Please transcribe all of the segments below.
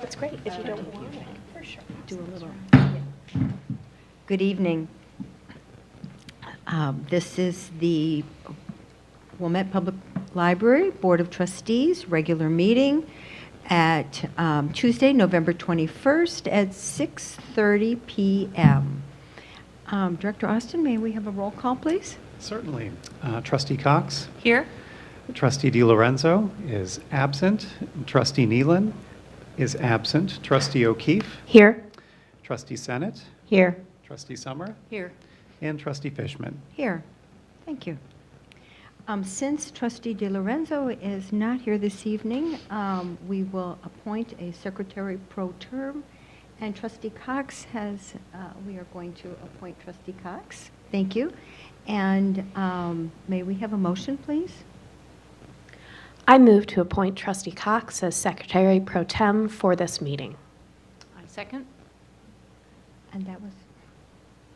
It's great if you don't want it. For sure. Do a little. Good evening. This is the Wilmette Public Library Board of Trustees regular meeting at Tuesday, November 21st at 6:30 p.m. Director Austin, may we have a roll call, please? Certainly. Trustee Cox. Here? Trustee DiLorenzo is absent. Trustee Nealon is absent. Trustee O'Keefe. Here. Trustee Sennett. Here. Trustee Summer. Here. And Trustee Fishman. Here. Thank you. Since Trustee DiLorenzo is not here this evening, we will appoint a secretary pro term, and Trustee Cox has, we are going to appoint Trustee Cox. Thank you. And may we have a motion, please? I move to appoint Trustee Cox as Secretary Pro Tem for this meeting. I second. And that was,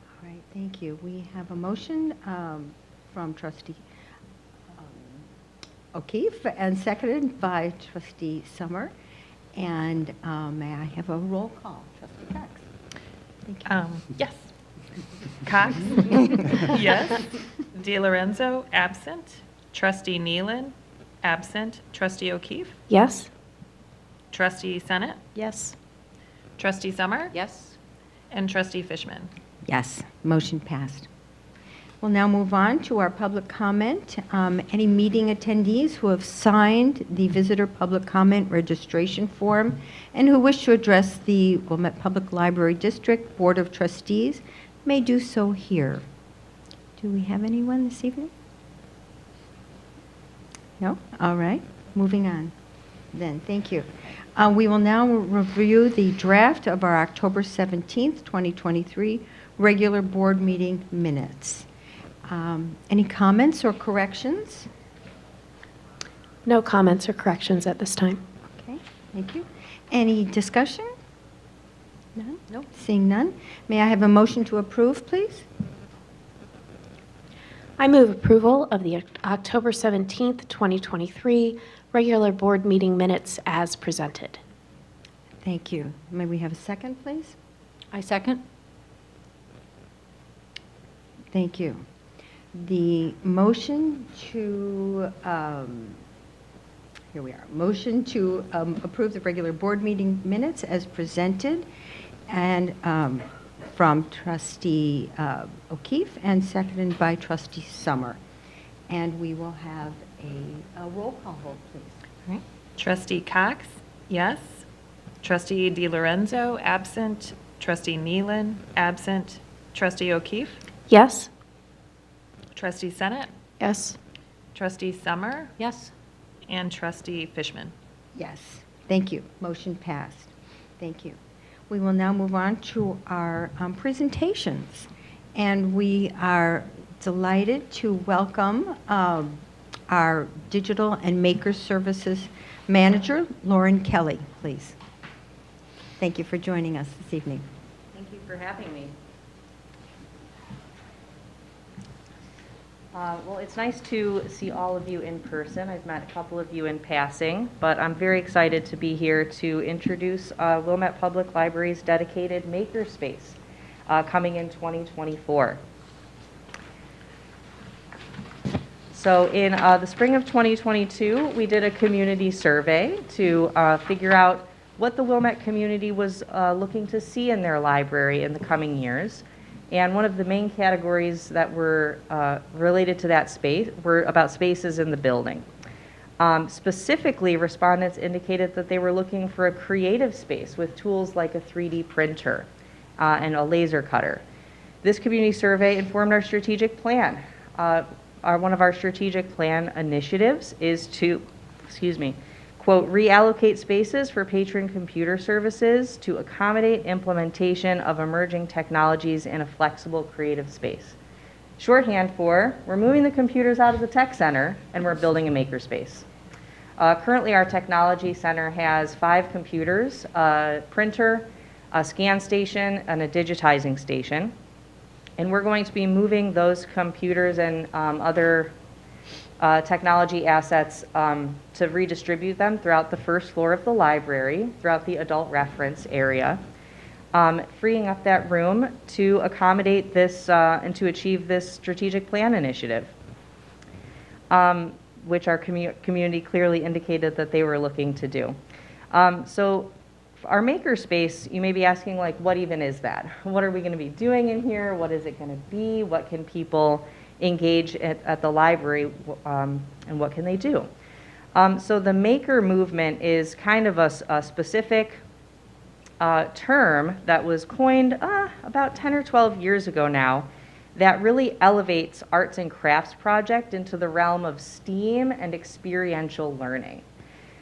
all right, thank you. We have a motion from Trustee O'Keefe and seconded by Trustee Summer. And may I have a roll call? Trustee Cox. Thank you. Yes. Cox? Yes. DiLorenzo, absent. Trustee Nealon, absent. Trustee O'Keefe? Yes? Trustee Sennett? Yes. Trustee Summer? Yes. And Trustee Fishman? Yes, motion passed. We'll now move on to our public comment. Any meeting attendees who have signed the visitor public comment registration form and who wish to address the Wilmette Public Library District Board of Trustees may do so here. Do we have anyone this evening? No? All right, moving on then. Thank you. We will now review the draft of our October 17th, 2023 regular board meeting minutes. Any comments or corrections? No comments or corrections at this time. Okay, thank you. Any discussion? None? Nope. Seeing none. May I have a motion to approve, please? I move approval of the October 17th, 2023 regular board meeting minutes as presented. Thank you. May we have a second, please? I second. Thank you. The motion to, here we are, motion to approve the regular board meeting minutes as presented and from Trustee O'Keefe and seconded by Trustee Summer. And we will have a roll call vote, please. All right. Trustee Cox? Yes. Trustee DiLorenzo, absent. Trustee Nealon, absent. Trustee O'Keefe? Yes? Trustee Sennett? Yes. Trustee Summer? Yes. And Trustee Fishman? Yes, thank you. Motion passed. Thank you. We will now move on to our presentations. And we are delighted to welcome our Digital and Maker Services Manager, Lauren Kelly, please. Thank you for joining us this evening. Thank you for having me. Well, it's nice to see all of you in person. I've met a couple of you in passing, but I'm very excited to be here to introduce Wilmette Public Library's dedicated makerspace coming in 2024. So in the spring of 2022, we did a community survey to figure out what the Wilmette community was looking to see in their library in the coming years. And one of the main categories that were related to that space were about spaces in the building. Specifically, respondents indicated that they were looking for a creative space with tools like a 3D printer and a laser cutter. This community survey informed our strategic plan. One of our strategic plan initiatives is to, quote, reallocate spaces for patron computer services to accommodate implementation of emerging technologies in a flexible creative space. Shorthand for, we're moving the computers out of the tech center and we're building a makerspace. Currently, our technology center has 5 computers, a printer, a scan station, and a digitizing station. And we're going to be moving those computers and other technology assets to redistribute them throughout the first floor of the library, throughout the adult reference area, freeing up that room to accommodate this and to achieve this strategic plan initiative, which our community clearly indicated that they were looking to do. So our makerspace, you may be asking, like, what even is that? What are we going to be doing in here? What is it going to be? What can people engage at the library, and what can they do? So the maker movement is kind of a specific term that was coined about 10 or 12 years ago now, that really elevates arts and crafts project into the realm of STEAM and experiential learning.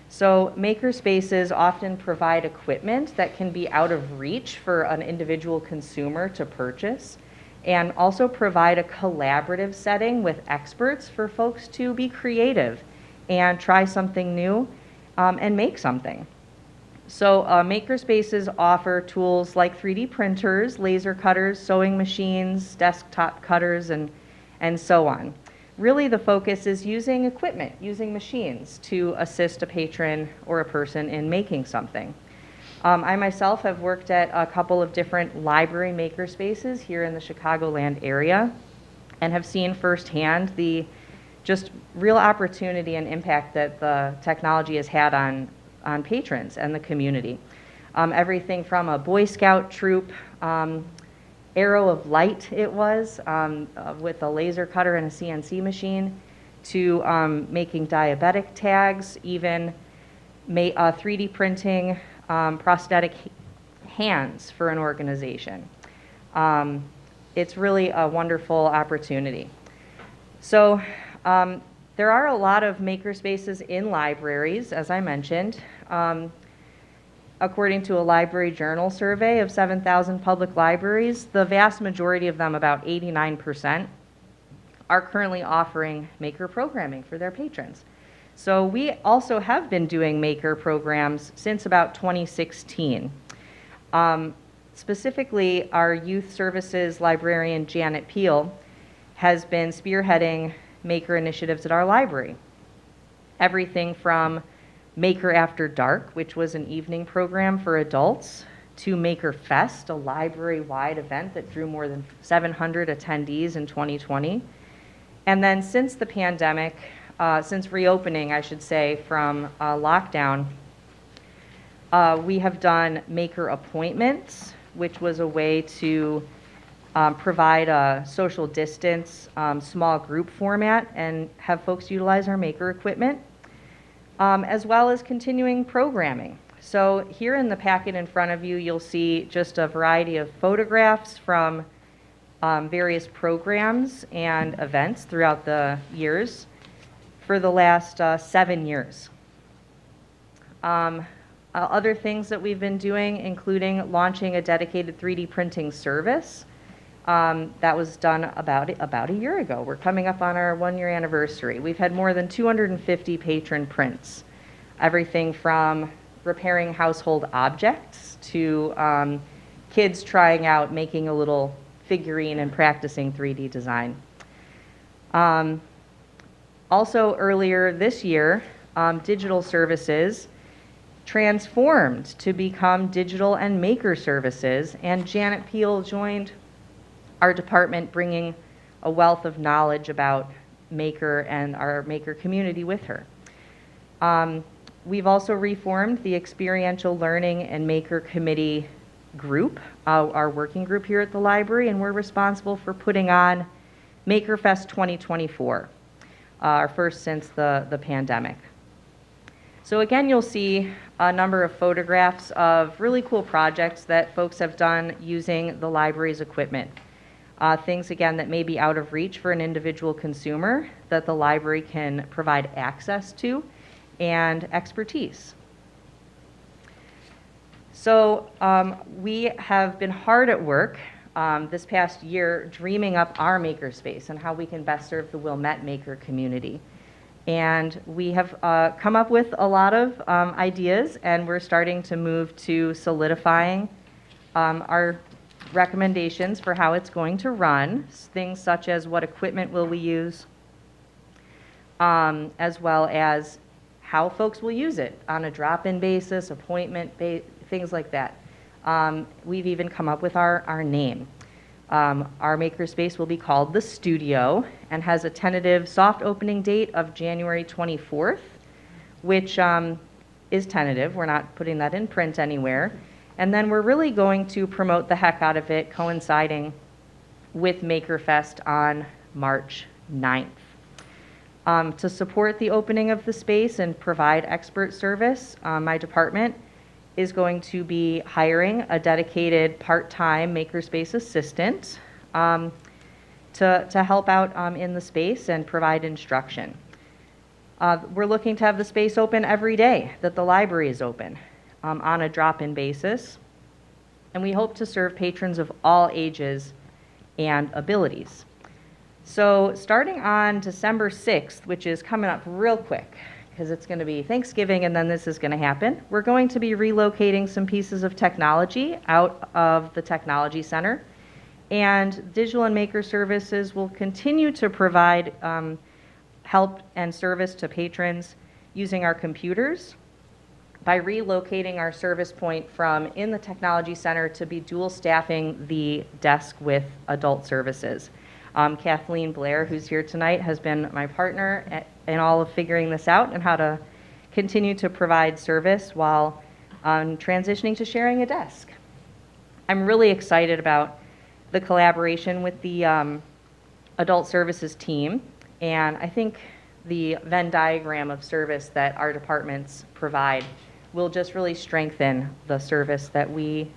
So makerspaces often provide equipment that can be out of reach for an individual consumer to purchase, and also provide a collaborative setting with experts for folks to be creative and try something new and make something. So makerspaces offer tools like 3D printers, laser cutters, sewing machines, desktop cutters, and so on. Really, the focus is using equipment, using machines to assist a patron or a person in making something. I myself have worked at a couple of different library makerspaces here in the Chicagoland area and have seen firsthand the just real opportunity and impact that the technology has had on patrons and the community. Everything from a Boy Scout troop, arrow of light it was, with a laser cutter and a CNC machine, to making diabetic tags, even 3D printing prosthetic hands for an organization. It's really a wonderful opportunity. So there are a lot of makerspaces in libraries, as I mentioned. According to a Library Journal survey of 7,000 public libraries, the vast majority of them, about 89%, are currently offering maker programming for their patrons. So we also have been doing maker programs since about 2016. Specifically, our youth services librarian, Janet Peel, has been spearheading maker initiatives at our library. Everything from Maker After Dark, which was an evening program for adults, to Maker Fest, a library-wide event that drew more than 700 attendees in 2020. And then since the pandemic, since reopening, I should say, from lockdown, we have done maker appointments, which was a way to provide a social distance, small group format and have folks utilize our maker equipment, as well as continuing programming. So here in the packet in front of you, you'll see just a variety of photographs from various programs and events throughout the years for the last 7 years. Other things that we've been doing, including launching a dedicated 3D printing service. That was done about a year ago. We're coming up on our 1-year anniversary. We've had more than 250 patron prints, everything from repairing household objects to kids trying out making a little figurine and practicing 3D design. Also earlier this year, digital services transformed to become digital and maker services, and Janet Peel joined our department, bringing a wealth of knowledge about maker and our maker community with her. We've also reformed the Experiential Learning and Maker Committee group, our working group here at the library, and we're responsible for putting on Maker Fest 2024, our first since the pandemic. So again, you'll see a number of photographs of really cool projects that folks have done using the library's equipment. Things, again, that may be out of reach for an individual consumer that the library can provide access to and expertise. So we have been hard at work this past year dreaming up our makerspace and how we can best serve the Wilmette maker community. And we have come up with a lot of ideas, and we're starting to move to solidifying our recommendations for how it's going to run, things such as what equipment will we use, as well as how folks will use it on a drop-in basis, things like that. We've even come up with our name. Our makerspace will be called The Studio and has a tentative soft opening date of January 24th, which is tentative. We're not putting that in print anywhere. And then we're really going to promote the heck out of it, coinciding with MakerFest on March 9th. To support the opening of the space and provide expert service, my department is going to be hiring a dedicated part-time makerspace assistant to help out in the space and provide instruction. We're looking to have the space open every day that the library is open on a drop-in basis, and we hope to serve patrons of all ages and abilities. So starting on December 6th, which is coming up real quick, because it's going to be Thanksgiving and then this is going to happen, we're going to be relocating some pieces of technology out of the Technology Center. And Digital and Maker Services will continue to provide help and service to patrons using our computers by relocating our service point from in the Technology Center to be dual staffing the desk with adult services. Kathleen Blair, who's here tonight, has been my partner in all of figuring this out and how to continue to provide service while transitioning to sharing a desk. I'm really excited about the collaboration with the adult services team, and I think the Venn diagram of service that our departments provide will just really strengthen the service that we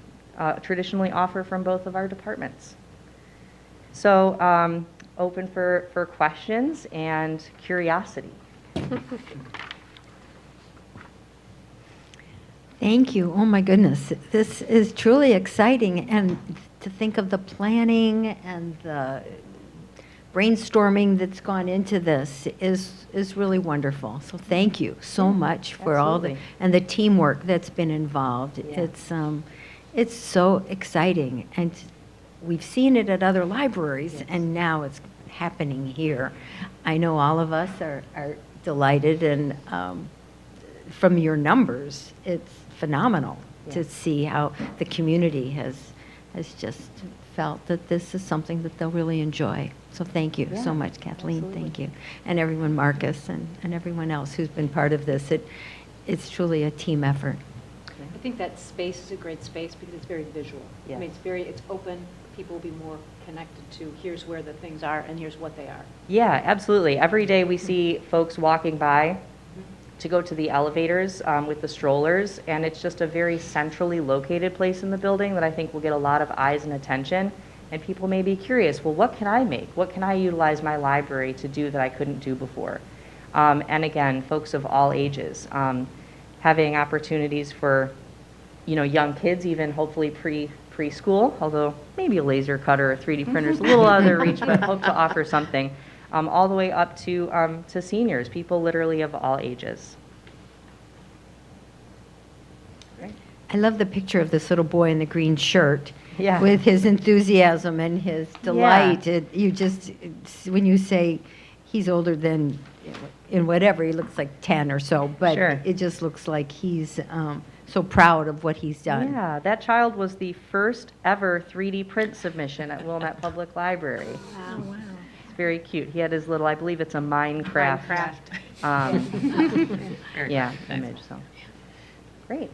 traditionally offer from both of our departments. So open for questions and curiosity. Thank you. Oh my goodness, this is truly exciting, and to think of the planning and the brainstorming that's gone into this is really wonderful. So thank you so much for all the, absolutely. and the teamwork that's been involved. Yeah. It's so exciting, and we've seen it at other libraries, Yes. and now it's happening here. I know all of us are delighted, and from your numbers, it's phenomenal to Yes. see how the community has just felt that this is something that they'll really enjoy. So thank you Yeah, so much, Kathleen. absolutely. Thank you. And everyone, Marcus, and everyone else who's been part of this. It's truly a team effort. I think that space is a great space because it's very visual. Yeah. I mean, it's open, people will be more connected to, here's where the things are and here's what they are. Yeah, absolutely. Every day we see folks walking by to go to the elevators with the strollers, and it's just a very centrally located place in the building that I think will get a lot of eyes and attention. And people may be curious, well, what can I make? What can I utilize my library to do that I couldn't do before? And again, folks of all ages, having opportunities for, young kids, even hopefully preschool, although maybe a laser cutter or 3D printer is a little out of their reach, but hope to offer something, all the way up to seniors, people literally of all ages. I love the picture of this little boy in the green shirt. Yeah. With his enthusiasm and his delight. When you say he's older than, in whatever, he looks like 10 or so, but Sure. it just looks like he's so proud of what he's done. Yeah, that child was the first ever 3D print submission at Wilmette Public Library. Wow. Wow. It's very cute. He had his little, I believe it's a Minecraft. Image, so. Great.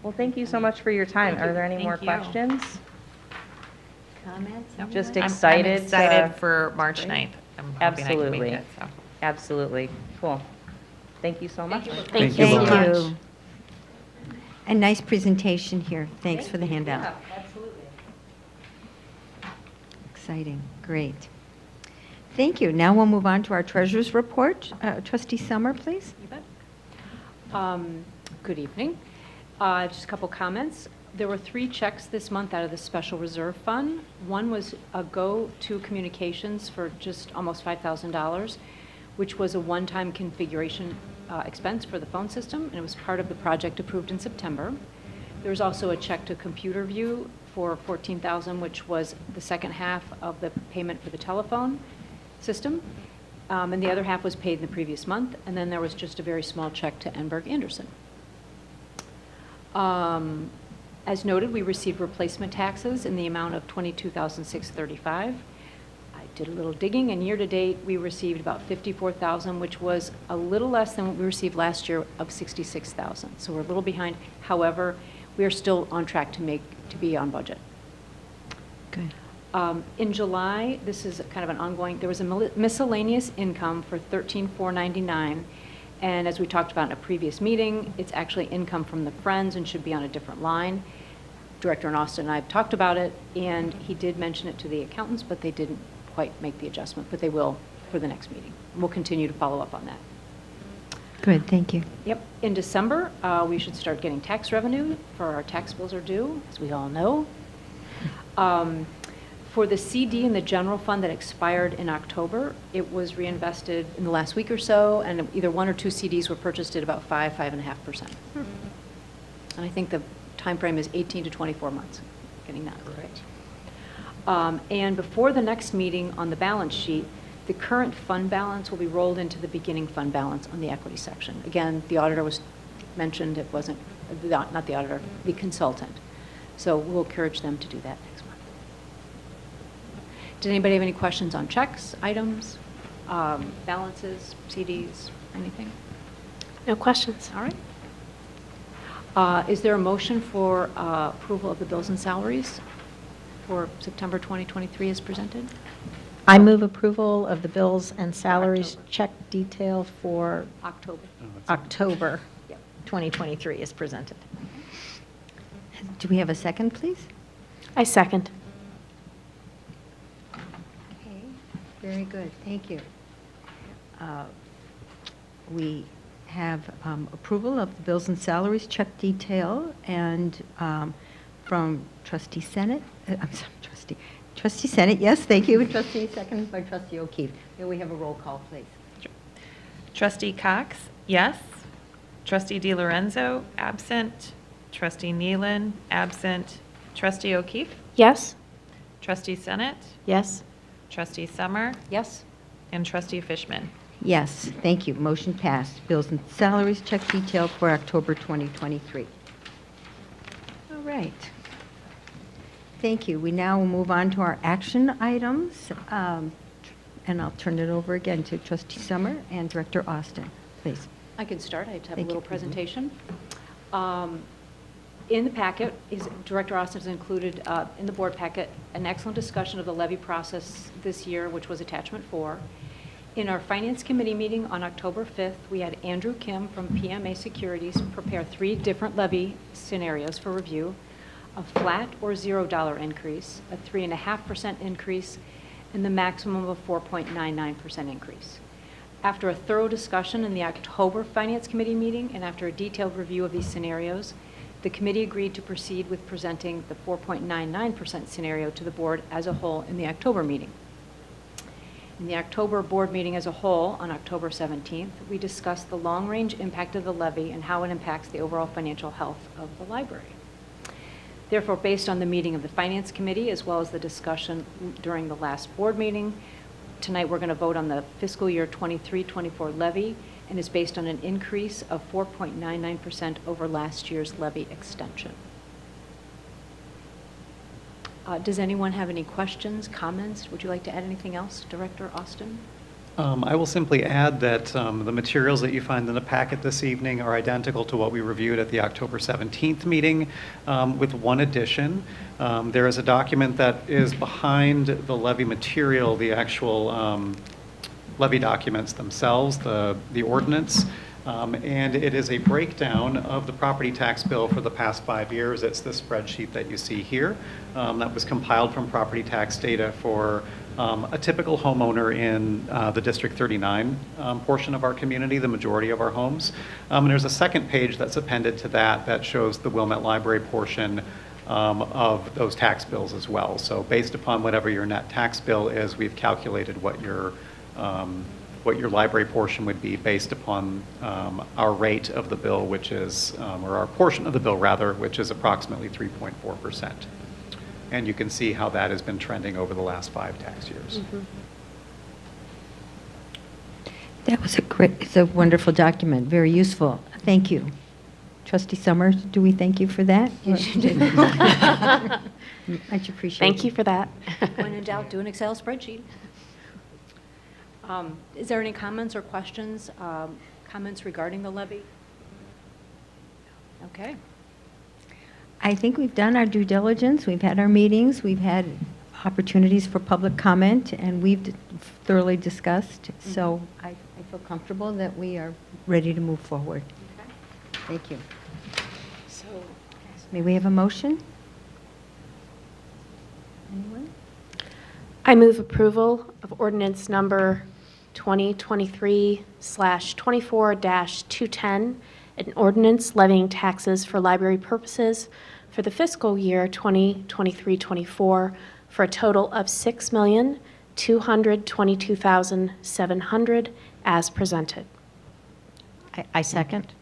Well, thank you so much for your time. Are there any more Thank you. questions? Comments? Nope. Just I'm excited excited to- for March 9th. I'm hoping I can Absolutely. make it, so. Absolutely. Cool. Thank you so much. Thank you, Thank Laura. you. And nice presentation here. Thanks for the handout. Absolutely. Exciting. Great. Thank you. Now we'll move on to our treasurer's report. Trustee Summer, please. You bet. Good evening. Just a couple comments. There were 3 checks this month out of the Special Reserve Fund. One was a Go-To Communications for just almost $5,000, which was a one-time configuration expense for the phone system, and it was part of the project approved in September. There was also a check to Computer View for $14,000, which was the second half of the payment for the telephone system. And the other half was paid in the previous month, and then there was just a very small check to Enberg Anderson. As noted, we received replacement taxes in the amount of $22,635. I did a little digging, and year-to-date, we received about $54,000, which was a little less than what we received last year of $66,000. So we're a little behind. However, we are still on track to be on budget. Good. In July, this is kind of an ongoing, there was a miscellaneous income for $13,499. And as we talked about in a previous meeting, it's actually income from the Friends and should be on a different line. Director Austin and I have talked about it, and he did mention it to the accountants, but they didn't quite make the adjustment, but they will for the next meeting. We'll continue to follow up on that. Good, thank you. Yep. In December, we should start getting tax revenue for our tax bills are due, as we all know. For the CD in the general fund that expired in October, it was reinvested in the last week or so, and either one or two CDs were purchased at about 5.5%. And I think the time frame is 18 to 24 months, getting that right. And before the next meeting on the balance sheet, the current fund balance will be rolled into the beginning fund balance on the equity section. Again, the auditor was mentioned, it wasn't, not the auditor, the consultant. So we'll encourage them to do that next month. Did anybody have any questions on checks, items, balances, CDs, anything? No questions. All right. Is there a motion for approval of the bills and salaries for September 2023 as presented? I move approval of the bills and salaries October. check detail for October. October Yep. 2023 is presented. Do we have a second, please? I second. Okay, very good, thank you. We have approval of the bills and salaries check detail, and from Trustee Senate, I'm sorry, Trustee Senate, yes, thank you, Trustee, second by Trustee O'Keefe. May we have a roll call, please? Trustee Cox, yes. Trustee DiLorenzo, absent. Trustee Nealon, absent. Trustee O'Keefe, Yes? Trustee Senate, Yes? Trustee Summer, Yes? and Trustee Fishman. Yes, thank you, motion passed. Bills and salaries check detail for October 2023. All right. Thank you. We now will move on to our action items, and I'll turn it over again to Trustee Summer and Director Austin, please. I can start. I have a Thank little you. presentation. In the packet, Director Austin has included in the board packet an excellent discussion of the levy process this year, which was attachment 4. In our Finance Committee meeting on October 5th, we had Andrew Kim from PMA Securities prepare 3 different levy scenarios for review: a flat or $0 increase, a 3.5% increase, and the maximum of 4.99% increase. After a thorough discussion in the October Finance Committee meeting and after a detailed review of these scenarios, the committee agreed to proceed with presenting the 4.99% scenario to the board as a whole in the October meeting. In the October board meeting as a whole, on October 17th, we discussed the long-range impact of the levy and how it impacts the overall financial health of the library. Therefore, based on the meeting of the Finance Committee as well as the discussion during the last board meeting, tonight we're going to vote on the fiscal year 23-24 levy, and is based on an increase of 4.99% over last year's levy extension. Does anyone have any questions, comments? Would you like to add anything else, Director Austin? I will simply add that the materials that you find in the packet this evening are identical to what we reviewed at the October 17th meeting, with one addition. There is a document that is behind the levy material, the actual levy documents themselves, the ordinance, and it is a breakdown of the property tax bill for the past 5 years. It's the spreadsheet that you see here that was compiled from property tax data for a typical homeowner in the District 39 portion of our community, the majority of our homes. And there's a second page that's appended to that shows the Wilmette Library portion of those tax bills as well. So based upon whatever your net tax bill is, we've calculated what your library portion would be based upon our rate of the bill, which is, or our portion of the bill rather, which is approximately 3.4%. And you can see how that has been trending over the last 5 tax years. That was it's a wonderful document, very useful. Thank you. Trustee Summers, do we thank you for that? Yes, you do. Much appreciated. Thank you for that. When in doubt, do an Excel spreadsheet. Is there any comments or questions, comments regarding the levy? Okay. I think we've done our due diligence. We've had our meetings. We've had opportunities for public comment, and we've thoroughly discussed. So I feel comfortable that we are ready to move forward. Okay. Thank you. So, May we have a motion? Anyone? I move approval of ordinance number 2023/24-210, an ordinance levying taxes for library purposes for the fiscal year 2023-24 for a total of $6,222,700 as presented. I second.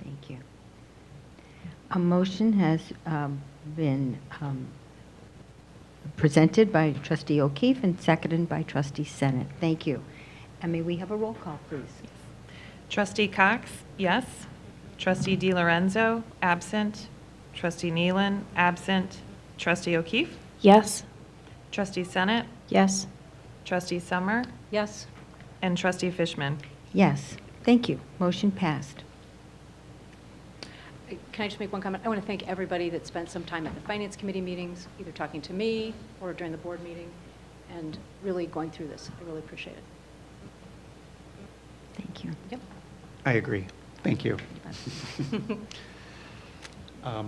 Thank you. A motion has been presented by Trustee O'Keefe and seconded by Trustee Senate. Thank you. And may we have a roll call, please? Trustee Cox, yes. Trustee DiLorenzo, absent. Trustee Nealon, absent. Trustee O'Keefe, Yes? Trustee Senate, Yes. Trustee Summer, yes. and Trustee Fishman. Yes. Thank you. Motion passed. Can I just make one comment? I want to thank everybody that spent some time at the Finance Committee meetings, either talking to me or during the board meeting, and really going through this. I really appreciate it. Thank you. Yep. I agree. Thank you.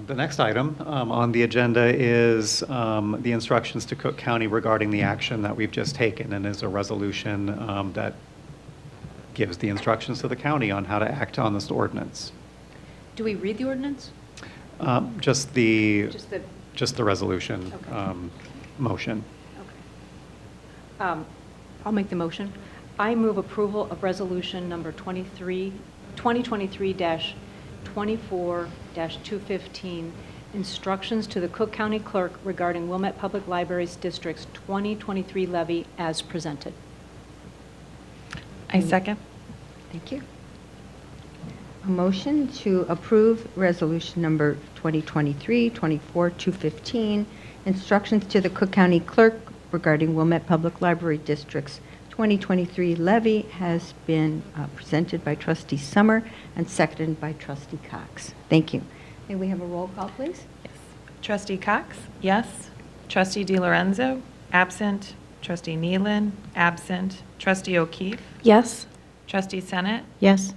The next item on the agenda is the instructions to Cook County regarding the action that we've just taken, and is a resolution that gives the instructions to the county on how to act on this ordinance. Do we read the ordinance? Just the Just the, resolution Okay. motion. okay. I'll make the motion. I move approval of resolution number 2023-24-215, instructions to the Cook County Clerk regarding Wilmette Public Libraries District's 2023 levy as presented. I second. Thank you. A motion to approve resolution number 2023-24-215, instructions to the Cook County Clerk regarding Wilmette Public Library District's 2023 levy has been presented by Trustee Summer and seconded by Trustee Cox. Thank you. May we have a roll call, please? Yes. Trustee Cox, yes. Trustee DiLorenzo, absent. Trustee Nealon, absent. Trustee O'Keefe, Yes? Trustee Senate, Yes.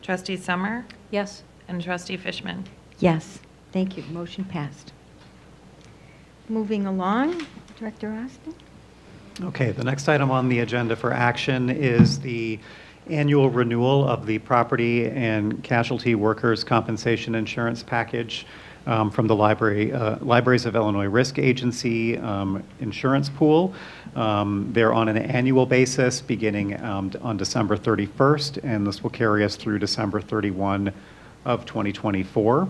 Trustee Summer, Yes. and Trustee Fishman. Yes. Thank you. Motion passed. Moving along, Director Austin. Okay, the next item on the agenda for action is the annual renewal of the Property and Casualty Workers' Compensation Insurance Package from the Libraries of Illinois Risk Agency insurance pool. They're on an annual basis beginning on December 31st, and this will carry us through December 31 of 2024.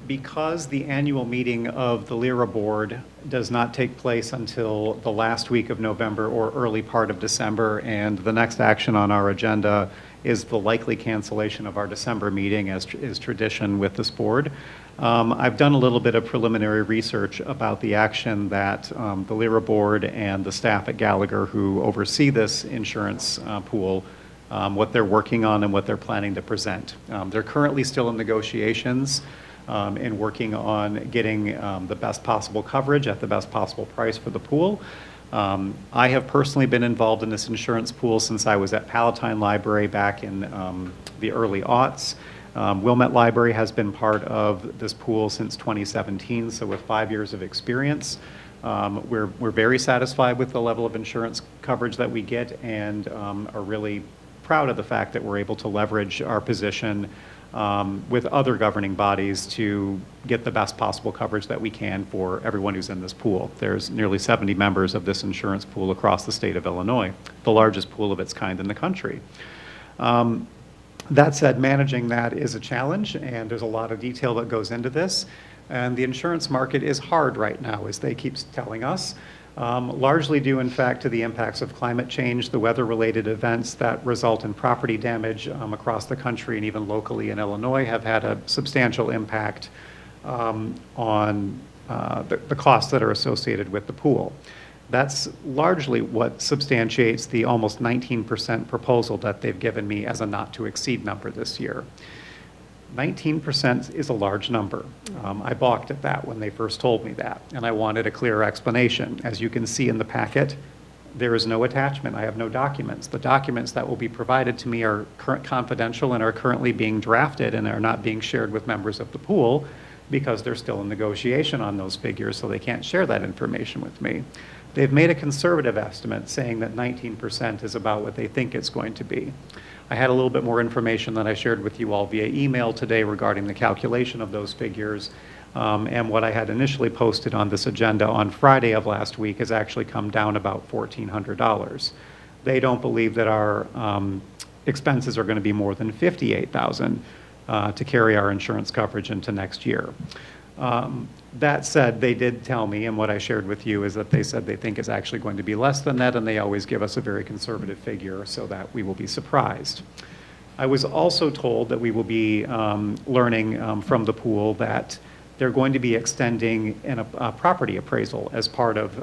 Because the annual meeting of the LIRA Board does not take place until the last week of November or early part of December, and the next action on our agenda is the likely cancellation of our December meeting, as is tradition with this board. I've done a little bit of preliminary research about the action that the LIRA Board and the staff at Gallagher who oversee this insurance pool, what they're working on and what they're planning to present. They're currently still in negotiations and working on getting the best possible coverage at the best possible price for the pool. I have personally been involved in this insurance pool since I was at Palatine Library back in the early aughts. Wilmette Library has been part of this pool since 2017, so with 5 years of experience. We're very satisfied with the level of insurance coverage that we get, and are really proud of the fact that we're able to leverage our position with other governing bodies to get the best possible coverage that we can for everyone who's in this pool. There's nearly 70 members of this insurance pool across the state of Illinois, the largest pool of its kind in the country. That said, managing that is a challenge, and there's a lot of detail that goes into this. And the insurance market is hard right now, as they keep telling us. largely due, in fact, to the impacts of climate change, the weather-related events that result in property damage across the country and even locally in Illinois have had a substantial impact on the costs that are associated with the pool. That's largely what substantiates the almost 19% proposal that they've given me as a not-to-exceed number this year. 19% is a large number. I balked at that when they first told me that, and I wanted a clearer explanation. As you can see in the packet, there is no attachment. I have no documents. The documents that will be provided to me are confidential and are currently being drafted and are not being shared with members of the pool because they're still in negotiation on those figures, so they can't share that information with me. They've made a conservative estimate saying that 19% is about what they think it's going to be. I had a little bit more information that I shared with you all via email today regarding the calculation of those figures. And what I had initially posted on this agenda on Friday of last week has actually come down about $1,400. They don't believe that our expenses are going to be more than $58,000 to carry our insurance coverage into next year. That said, they did tell me, and what I shared with you is that they said they think it's actually going to be less than that, and they always give us a very conservative figure so that we will be surprised. I was also told that we will be learning from the pool that they're going to be extending a property appraisal as part of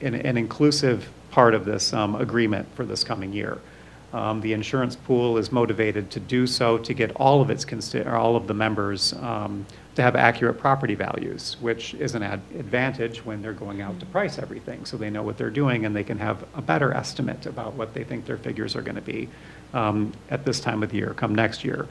an inclusive part of this agreement for this coming year. The insurance pool is motivated to do so to get all of the members to have accurate property values, which is an advantage when they're going out to price everything. So they know what they're doing and they can have a better estimate about what they think their figures are going to be at this time of the year, come next year.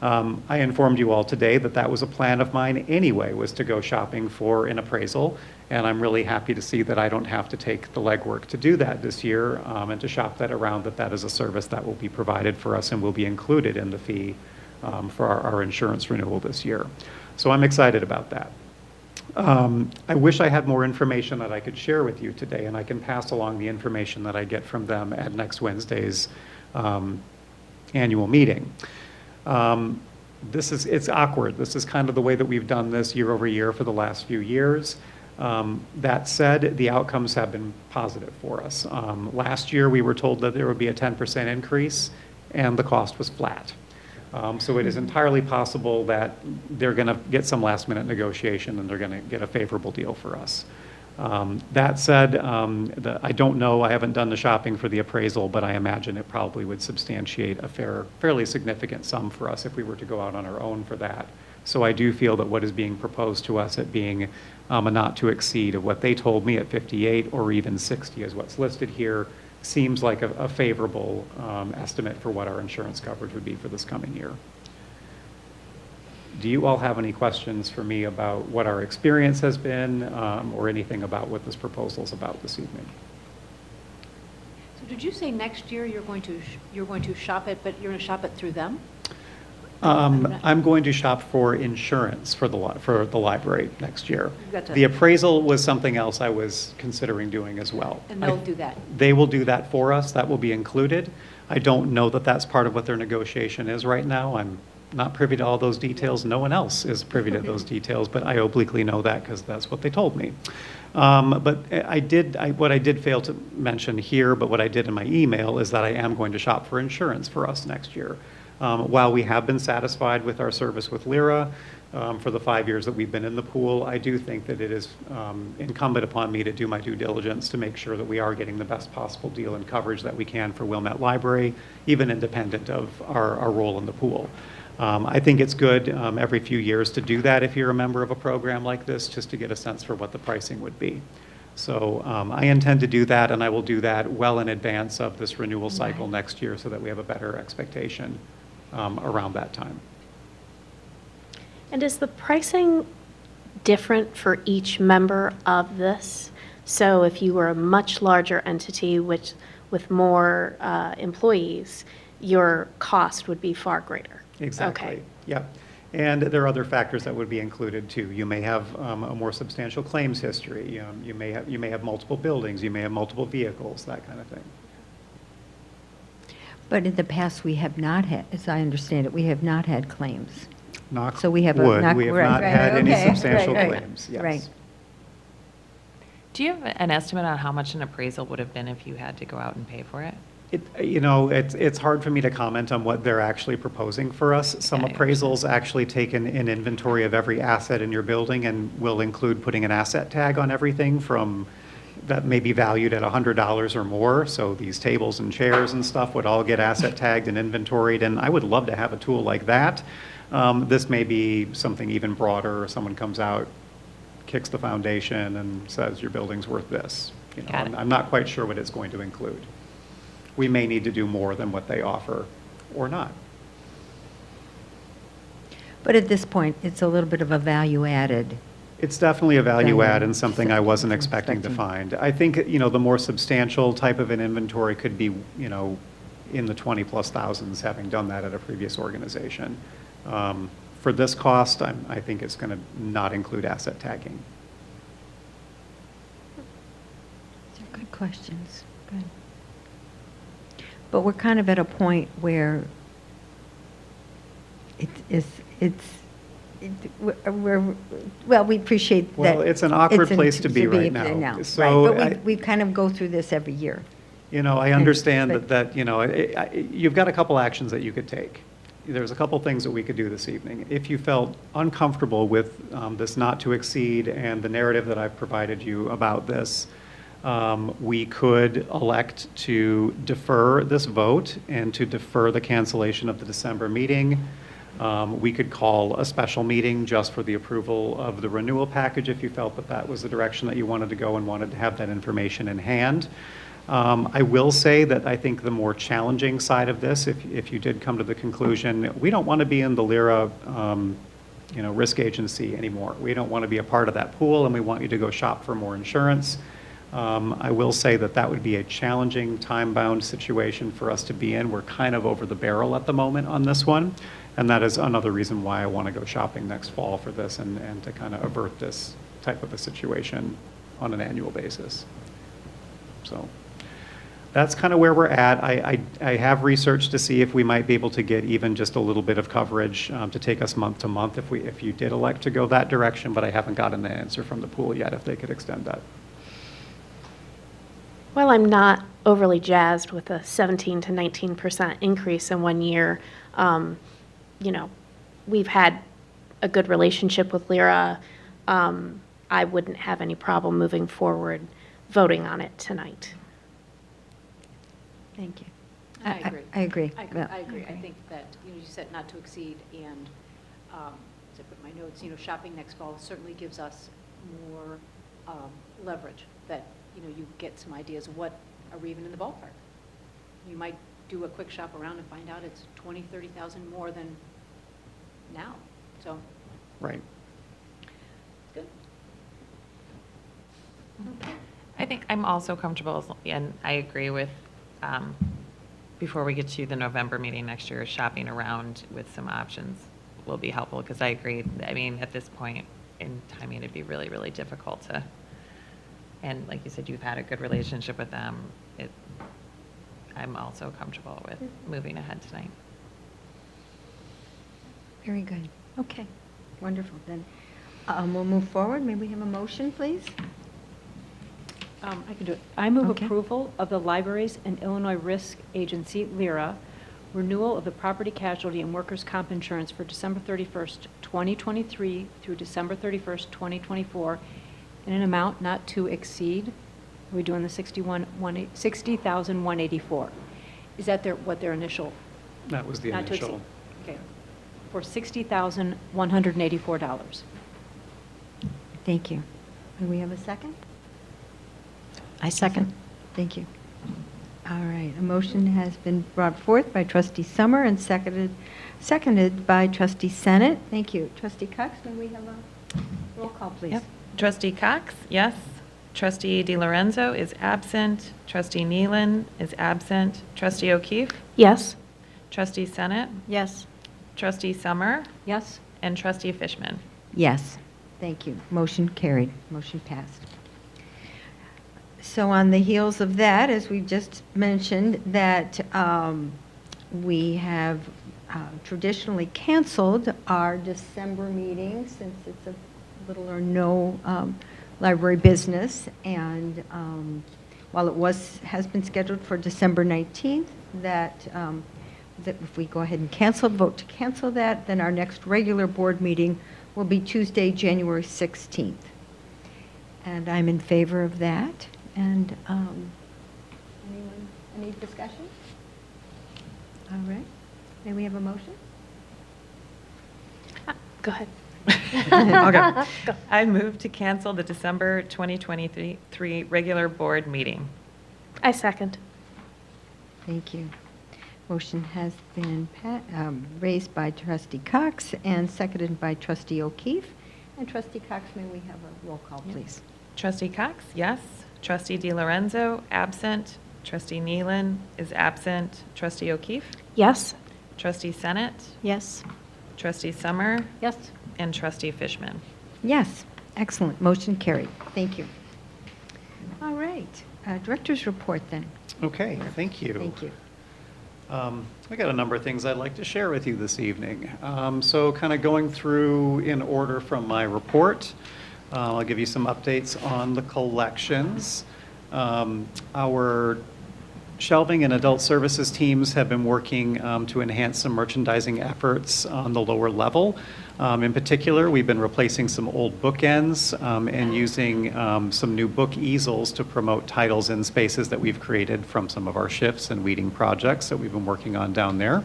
I informed you all today that that was a plan of mine anyway, was to go shopping for an appraisal. And I'm really happy to see that I don't have to take the legwork to do that this year and to shop that around, that is a service that will be provided for us and will be included in the fee for our insurance renewal this year. So I'm excited about that. I wish I had more information that I could share with you today, and I can pass along the information that I get from them at next Wednesday's annual meeting. It's awkward. This is kind of the way that we've done this year over year for the last few years. That said, the outcomes have been positive for us. Last year, we were told that there would be a 10% increase, and the cost was flat. So it is entirely possible that they're going to get some last-minute negotiation and they're going to get a favorable deal for us. That said, I don't know, I haven't done the shopping for the appraisal, but I imagine it probably would substantiate a fairly significant sum for us if we were to go out on our own for that. So I do feel that what is being proposed to us at being a not to exceed of what they told me at 58 or even 60 is what's listed here seems like a favorable estimate for what our insurance coverage would be for this coming year. Do you all have any questions for me about what our experience has been or anything about what this proposal is about this evening? So did you say next year you're going to shop it, but you're going to shop it through them? I'm going to shop for insurance for the library next year. Gotcha. The appraisal was something else I was considering doing as well. And they'll do that? They will do that for us. That will be included. I don't know that that's part of what their negotiation is right now. I'm not privy to all those details. No one else is privy to those details, but I obliquely know that because that's what they told me. But what I did fail to mention here, but what I did in my email is that I am going to shop for insurance for us next year. While we have been satisfied with our service with Lyra for the 5 years that we've been in the pool, I do think that it is incumbent upon me to do my due diligence to make sure that we are getting the best possible deal and coverage that we can for Wilmette Library, even independent of our role in the pool. I think it's good every few years to do that if you're a member of a program like this, just to get a sense for what the pricing would be. So I intend to do that, and I will do that well in advance of this renewal cycle next year so that we have a better expectation around that time. And is the pricing different for each member of this? So if you were a much larger entity with more employees, your cost would be far greater? Exactly. Okay. Yep. And there are other factors that would be included too. You may have a more substantial claims history. You may have multiple buildings. You may have multiple vehicles, that kind of thing. But in the past, we have not had, as I understand it, we have not had claims. Knock So we have a wood. knock- We have right, not right, had any okay, substantial right, claims. Yes. Right. Do you have an estimate on how much an appraisal would have been if you had to go out and pay for it? It's hard for me to comment on what they're actually proposing for us. Some Yeah, I appraisals actually take an inventory of every asset in your building and will include putting an asset tag on everything from that may be valued at $100 or more. So these tables and chairs and stuff would all get asset tagged and inventoried, and I would love to have a tool like that. This may be something even broader. Someone comes out, kicks the foundation, and says your building's worth this. Got it. I'm not quite sure what it's going to include. We may need to do more than what they offer, or not. But at this point, it's a little bit of a value added. It's definitely a value Value add and something I wasn't expecting. expecting to find. I think, the more substantial type of an inventory could be, in the 20-plus thousands, having done that at a previous organization. For this cost, I think it's going to not include asset tagging. These are good questions. Good. But we're kind of at a point where we appreciate that. Well, it's an awkward it's place to be right now. Right, So but we kind of go through this every year. I understand but- that, you've got a couple actions that you could take. There's a couple things that we could do this evening. If you felt uncomfortable with this not to exceed and the narrative that I've provided you about this, we could elect to defer this vote and to defer the cancellation of the December meeting. We could call a special meeting just for the approval of the renewal package if you felt that that was the direction that you wanted to go and wanted to have that information in hand. I will say that I think the more challenging side of this, if you did come to the conclusion, we don't want to be in the LIRA risk agency anymore. We don't want to be a part of that pool, and we want you to go shop for more insurance. I will say that that would be a challenging, time-bound situation for us to be in. We're kind of over the barrel at the moment on this one, and that is another reason why I want to go shopping next fall for this and to kind of avert this type of a situation on an annual basis. So that's kind of where we're at. I have researched to see if we might be able to get even just a little bit of coverage to take us month to month if you did elect to go that direction, but I haven't gotten the answer from the pool yet if they could extend that. Well, I'm not overly jazzed with a 17 to 19% increase in 1 year. We've had a good relationship with LIRA. I wouldn't have any problem moving forward voting on it tonight. Thank you. I agree. I agree. I agree. I think that, you said not to exceed, and as I put my notes, shopping next fall certainly gives us more leverage, that, you get some ideas of what are we even in the ballpark. You might do a quick shop around and find out it's 20, 30,000 more than now, so. Right. Good. I think I'm also comfortable, and I agree with, before we get to the November meeting next year, shopping around with some options will be helpful, because I agree, at this point in time, it'd be really, really difficult to, and like you said, you've had a good relationship with them. I'm also comfortable with moving ahead tonight. Very good. Okay, wonderful. Then we'll move forward. May we have a motion, please? I can do it. I move Okay. approval of the Libraries and Illinois Risk Agency, LIRA, renewal of the property casualty and workers' comp insurance for December 31st, 2023 through December 31st, 2024, in an amount not to exceed, are we doing the $60,184? Is that what their initial? That was the Not to initial. exceed. Okay. For $60,184. Thank you. Do we have a second? I second. Thank you. All right, a motion has been brought forth by Trustee Summer and seconded by Trustee Senate. Thank you. Trustee Cox, may we have a roll call, please? Yep. Trustee Cox, yes. Trustee DiLorenzo is absent. Trustee Nealon is absent. Trustee O'Keefe? Yes? Trustee Senate? Yes. Trustee Summer? Yes? And Trustee Fishman? Yes. Thank you. Motion carried. Motion passed. So on the heels of that, as we just mentioned, that we have traditionally canceled our December meeting since it's a little or no library business. And while it has been scheduled for December 19th, that if we go ahead and vote to cancel that, then our next regular board meeting will be Tuesday, January 16th. And I'm in favor of that. And any discussion? All right. May we have a motion? Go ahead. Okay. Go. I move to cancel the December 2023 regular board meeting. I second. Thank you. Motion has been raised by Trustee Cox and seconded by Trustee O'Keefe. And Trustee Cox, may we have a roll call, please? Trustee Cox, yes. Trustee DiLorenzo, absent. Trustee Nealon is absent. Trustee O'Keefe? Yes? Trustee Senate? Yes. Trustee Summer? Yes? And Trustee Fishman? Yes. Excellent. Motion carried. Thank you. All right. Director's report then. Okay, thank you. Thank you. I got a number of things I'd like to share with you this evening. So kind of going through in order from my report, I'll give you some updates on the collections. Our shelving and adult services teams have been working to enhance some merchandising efforts on the lower level. In particular, we've been replacing some old bookends and using some new book easels to promote titles in spaces that we've created from some of our shifts and weeding projects that we've been working on down there.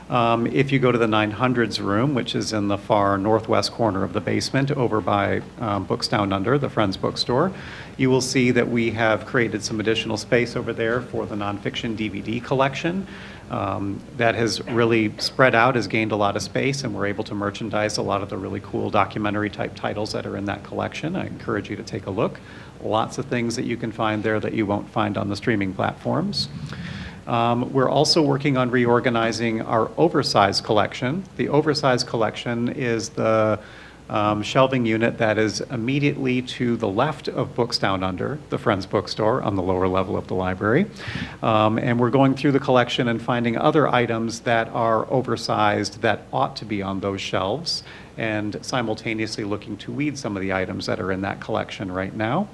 If you go to the 900s room, which is in the far northwest corner of the basement over by Books Down Under, the Friends Bookstore, you will see that we have created some additional space over there for the nonfiction DVD collection. That has really spread out, has gained a lot of space, and we're able to merchandise a lot of the really cool documentary type titles that are in that collection. I encourage you to take a look. Lots of things that you can find there that you won't find on the streaming platforms. We're also working on reorganizing our oversized collection. The oversized collection is the shelving unit that is immediately to the left of Books Down Under, the Friends Bookstore, on the lower level of the library. And we're going through the collection and finding other items that are oversized that ought to be on those shelves, and simultaneously looking to weed some of the items that are in that collection right now.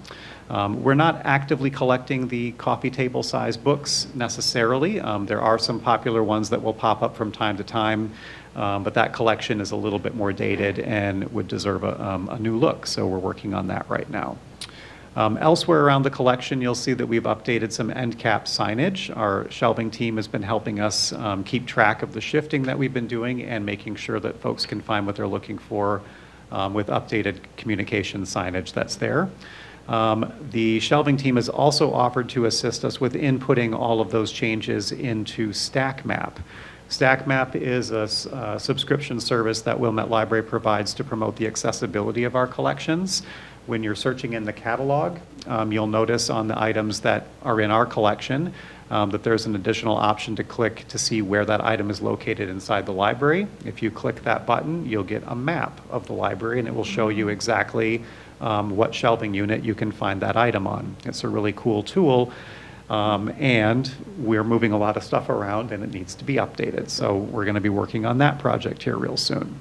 We're not actively collecting the coffee table size books necessarily. There are some popular ones that will pop up from time to time, but that collection is a little bit more dated and would deserve a new look, so we're working on that right now. Elsewhere around the collection, you'll see that we've updated some end cap signage. Our shelving team has been helping us keep track of the shifting that we've been doing and making sure that folks can find what they're looking for with updated communication signage that's there. The shelving team has also offered to assist us with inputting all of those changes into StackMap. StackMap is a subscription service that Wilmette Library provides to promote the accessibility of our collections. When you're searching in the catalog, you'll notice on the items that are in our collection that there's an additional option to click to see where that item is located inside the library. If you click that button, you'll get a map of the library, and it will show you exactly what shelving unit you can find that item on. It's a really cool tool, and we're moving a lot of stuff around and it needs to be updated. So we're going to be working on that project here real soon.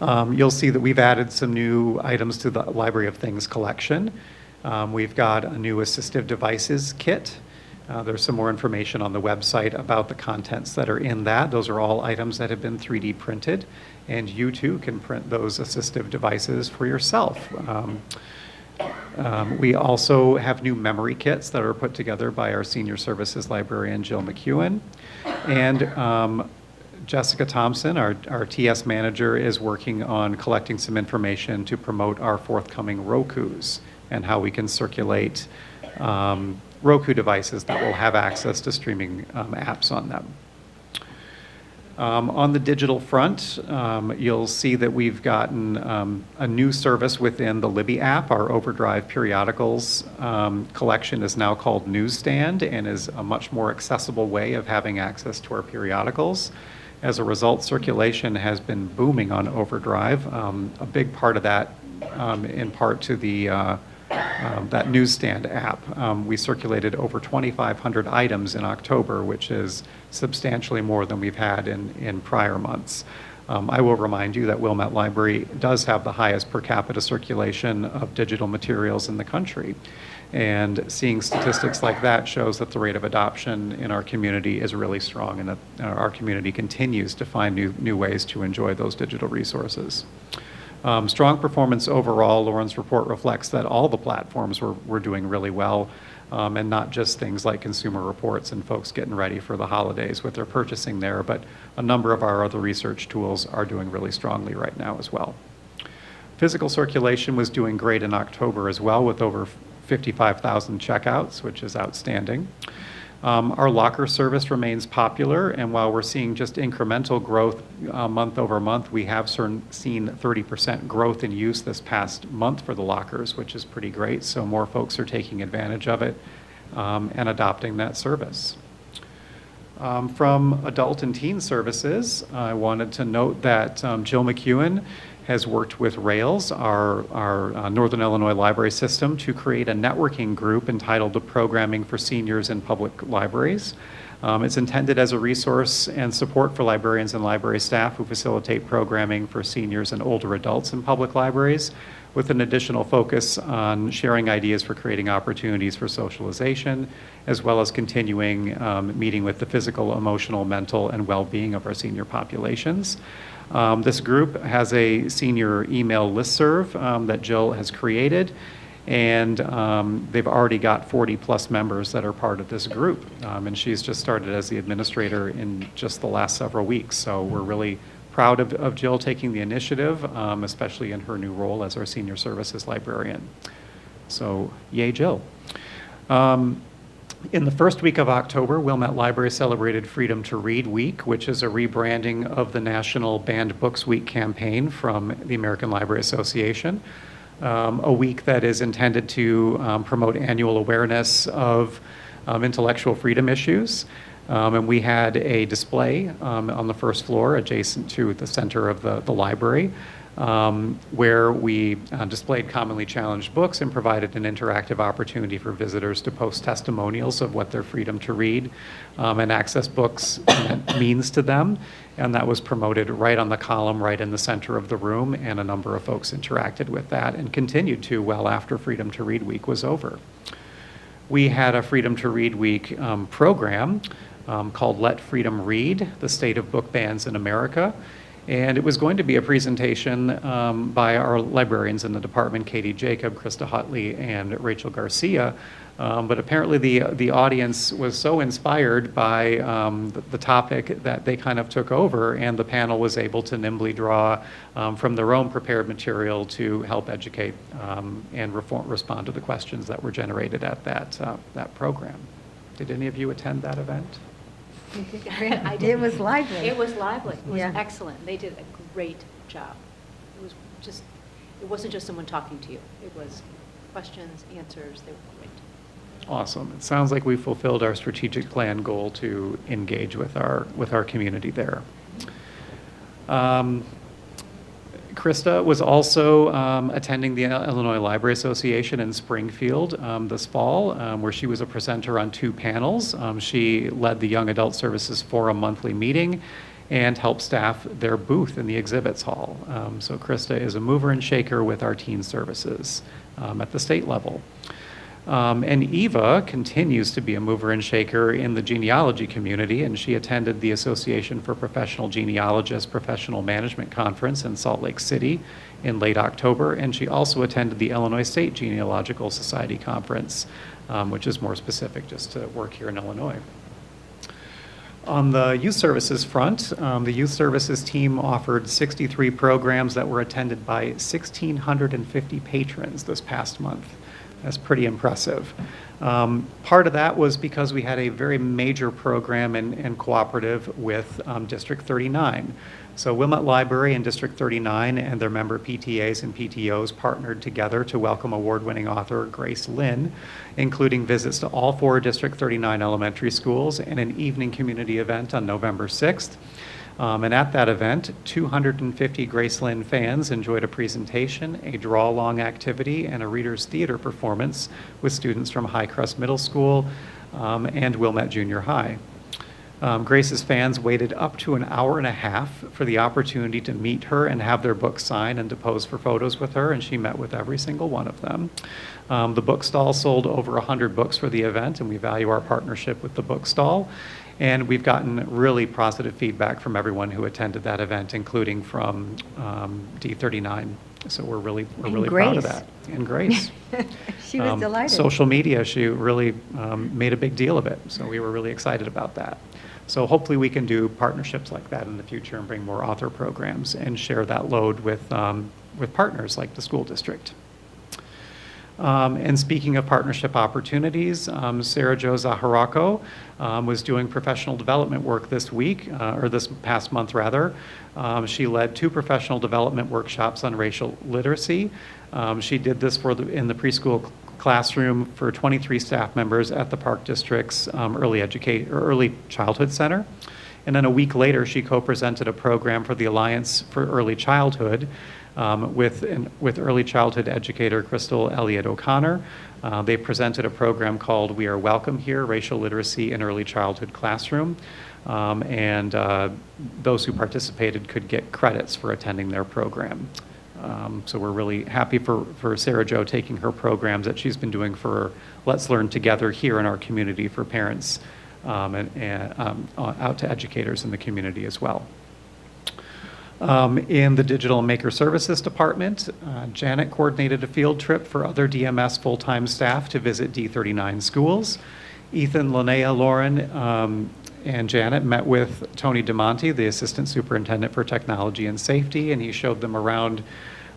You'll see that we've added some new items to the Library of Things collection. We've got a new assistive devices kit. There's some more information on the website about the contents that are in that. Those are all items that have been 3D printed, and you too can print those assistive devices for yourself. We also have new memory kits that are put together by our senior services librarian, Jill McEwen. And Jessica Thompson, our TS manager, is working on collecting some information to promote our forthcoming Rokus and how we can circulate Roku devices that will have access to streaming apps on them. On the digital front, you'll see that we've gotten a new service within the Libby app. Our Overdrive periodicals collection is now called Newsstand and is a much more accessible way of having access to our periodicals. As a result, circulation has been booming on Overdrive. A big part of that, in part to the that Newsstand app. We circulated over 2,500 items in October, which is substantially more than we've had in prior months. I will remind you that Wilmette Library does have the highest per capita circulation of digital materials in the country. And seeing statistics like that shows that the rate of adoption in our community is really strong, and that our community continues to find new ways to enjoy those digital resources. Strong performance overall. Lauren's report reflects that all the platforms were doing really well, and not just things like Consumer Reports and folks getting ready for the holidays with their purchasing there, but a number of our other research tools are doing really strongly right now as well. Physical circulation was doing great in October as well, with over 55,000 checkouts, which is outstanding. Our locker service remains popular, and while we're seeing just incremental growth month over month, we have seen 30% growth in use this past month for the lockers, which is pretty great. So more folks are taking advantage of it and adopting that service. From adult and teen services, I wanted to note that Jill McEwen has worked with RAILS, our Northern Illinois Library System, to create a networking group entitled the Programming for Seniors in Public Libraries. It's intended as a resource and support for librarians and library staff who facilitate programming for seniors and older adults in public libraries, with an additional focus on sharing ideas for creating opportunities for socialization, as well as continuing meeting with the physical, emotional, mental, and well-being of our senior populations. This group has a senior email listserv that Jill has created, and they've already got 40+ members that are part of this group. And she's just started as the administrator in just the last several weeks. So we're really proud of Jill taking the initiative, especially in her new role as our senior services librarian. So yay, Jill. In the first week of October, Wilmette Library celebrated Freedom to Read Week, which is a rebranding of the National Banned Books Week campaign from the American Library Association. A week that is intended to promote annual awareness of intellectual freedom issues. And we had a display on the first floor adjacent to the center of the library, where we displayed commonly challenged books and provided an interactive opportunity for visitors to post testimonials of what their freedom to read and access books means to them. And that was promoted right on the column, right in the center of the room, and a number of folks interacted with that and continued to well after Freedom to Read Week was over. We had a Freedom to Read Week program called Let Freedom Read, the State of Book Bans in America. And it was going to be a presentation by our librarians in the department, Katie Jacob, Krista Hutley, and Rachel Garcia. But apparently the audience was so inspired by the topic that they kind of took over, and the panel was able to nimbly draw from their own prepared material to help educate and respond to the questions that were generated at that program. Did any of you attend that event? I did. It was lively. It was lively. It was Yeah. excellent. They did a great job. It wasn't just someone talking to you. It was questions, answers. They were great. Awesome. It sounds like we fulfilled our strategic plan goal to engage with our community there. Krista was also attending the Illinois Library Association in Springfield this fall, where she was a presenter on 2 panels. She led the Young Adult Services Forum monthly meeting and helped staff their booth in the exhibits hall. So Krista is a mover and shaker with our teen services at the state level. And Eva continues to be a mover and shaker in the genealogy community, and she attended the Association for Professional Genealogists Professional Management Conference in Salt Lake City in late October, and she also attended the Illinois State Genealogical Society Conference, which is more specific just to work here in Illinois. On the youth services front, the youth services team offered 63 programs that were attended by 1,650 patrons this past month. That's pretty impressive. Part of that was because we had a very major program and cooperative with District 39. So Wilmette Library and District 39 and their member PTAs and PTOs partnered together to welcome award-winning author Grace Lynn, including visits to all 4 District 39 elementary schools and an evening community event on November 6th. And at that event, 250 Grace Lynn fans enjoyed a presentation, a draw-along activity, and a reader's theater performance with students from High Crest Middle School and Wilmette Junior High. Grace's fans waited up to an hour and a half for the opportunity to meet her and have their book signed and to pose for photos with her, and she met with every single one of them. The book stall sold over 100 books for the event, and we value our partnership with the book stall. And we've gotten really positive feedback from everyone who attended that event, including from D39. So we're really proud of that. And Grace. She was delighted. Social media, she really made a big deal of it. So we were really excited about that. So hopefully we can do partnerships like that in the future and bring more author programs and share that load with partners like the school district. And speaking of partnership opportunities, Sarah Jo Zaharako was doing professional development work this week, or this past month rather. She led 2 professional development workshops on racial literacy. She did this in the preschool classroom for 23 staff members at the Park District's Early Childhood Center. And then a week later, she co-presented a program for the Alliance for Early Childhood with early childhood educator Crystal Elliott O'Connor. They presented a program called We Are Welcome Here, Racial Literacy in Early Childhood Classroom. And those who participated could get credits for attending their program. So we're really happy for Sarah Jo taking her programs that she's been doing for Let's Learn Together here in our community for parents and out to educators in the community as well. In the Digital Maker Services Department, Janet coordinated a field trip for other DMS full-time staff to visit D39 schools. Ethan, Linnea, Lauren, and Janet met with Tony DeMonte, the Assistant Superintendent for Technology and Safety, and he showed them around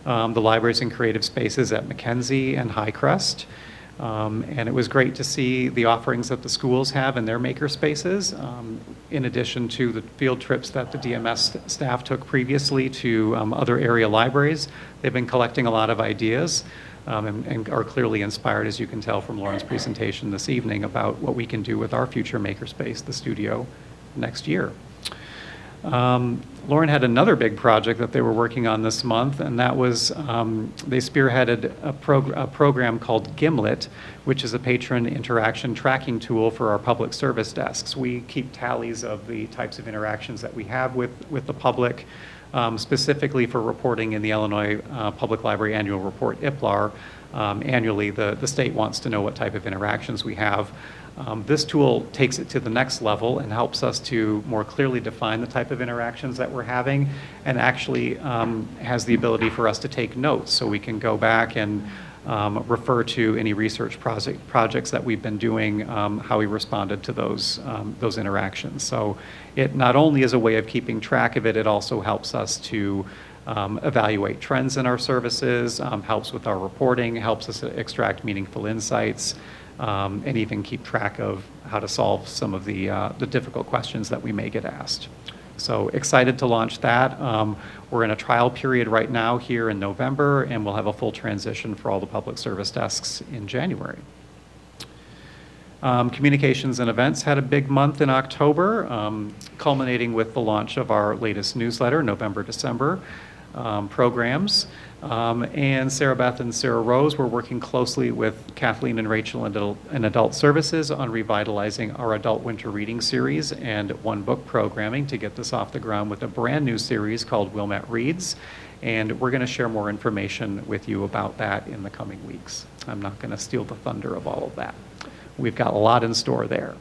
the libraries and creative spaces at Mackenzie and Highcrest. And it was great to see the offerings that the schools have in their maker spaces, in addition to the field trips that the DMS staff took previously to other area libraries. They've been collecting a lot of ideas and are clearly inspired, as you can tell from Lauren's presentation this evening, about what we can do with our future makerspace, the studio, next year. Lauren had another big project that they were working on this month, and that was they spearheaded a program called Gimlet, which is a patron interaction tracking tool for our public service desks. We keep tallies of the types of interactions that we have with the public, specifically for reporting in the Illinois Public Library Annual Report, IPLAR. Annually, the state wants to know what type of interactions we have. This tool takes it to the next level and helps us to more clearly define the type of interactions that we're having, and actually has the ability for us to take notes so we can go back and refer to any research projects that we've been doing, how we responded to those interactions. So it not only is a way of keeping track of it, it also helps us to evaluate trends in our services, helps with our reporting, helps us extract meaningful insights, and even keep track of how to solve some of the difficult questions that we may get asked. So excited to launch that. We're in a trial period right now here in November, and we'll have a full transition for all the public service desks in January. Communications and events had a big month in October, culminating with the launch of our latest newsletter, November-December programs. And Sarah Beth and Sarah Rose were working closely with Kathleen and Rachel in Adult Services on revitalizing our Adult Winter Reading Series and One Book programming to get this off the ground with a brand new series called Wilmette Reads. And we're going to share more information with you about that in the coming weeks. I'm not going to steal the thunder of all of that. We've got a lot in store there.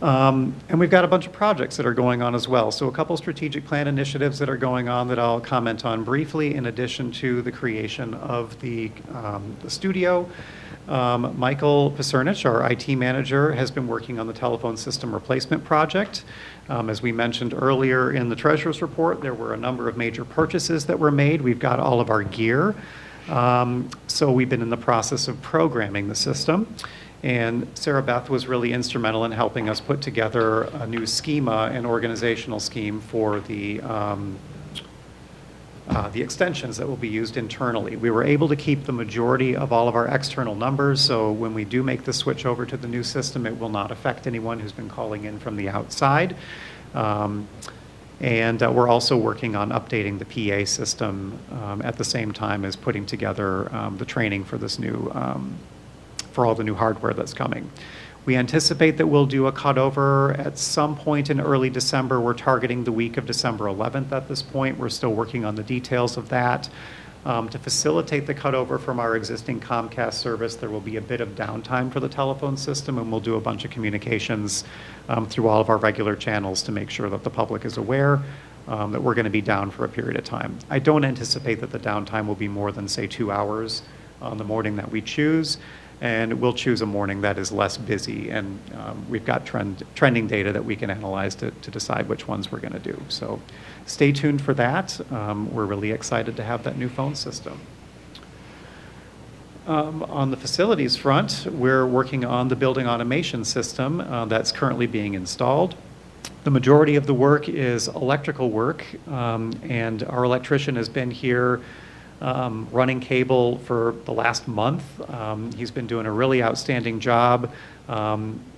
And we've got a bunch of projects that are going on as well. So a couple strategic plan initiatives that are going on that I'll comment on briefly, in addition to the creation of the studio. Michael Pisernich, our IT manager, has been working on the telephone system replacement project. As we mentioned earlier in the treasurer's report, there were a number of major purchases that were made. We've got all of our gear. So we've been in the process of programming the system. And Sarah Beth was really instrumental in helping us put together a new schema and organizational scheme for the extensions that will be used internally. We were able to keep the majority of all of our external numbers, so when we do make the switch over to the new system, it will not affect anyone who's been calling in from the outside. And we're also working on updating the PA system at the same time as putting together the training for this new for all the new hardware that's coming. We anticipate that we'll do a cutover at some point in early December. We're targeting the week of December 11th at this point. We're still working on the details of that. To facilitate the cutover from our existing Comcast service, there will be a bit of downtime for the telephone system, and we'll do a bunch of communications through all of our regular channels to make sure that the public is aware that we're going to be down for a period of time. I don't anticipate that the downtime will be more than, say, 2 hours on the morning that we choose, and we'll choose a morning that is less busy, and we've got trending data that we can analyze to decide which ones we're going to do. So stay tuned for that. We're really excited to have that new phone system. On the facilities front, we're working on the building automation system that's currently being installed. The majority of the work is electrical work, and our electrician has been here running cable for the last month. He's been doing a really outstanding job.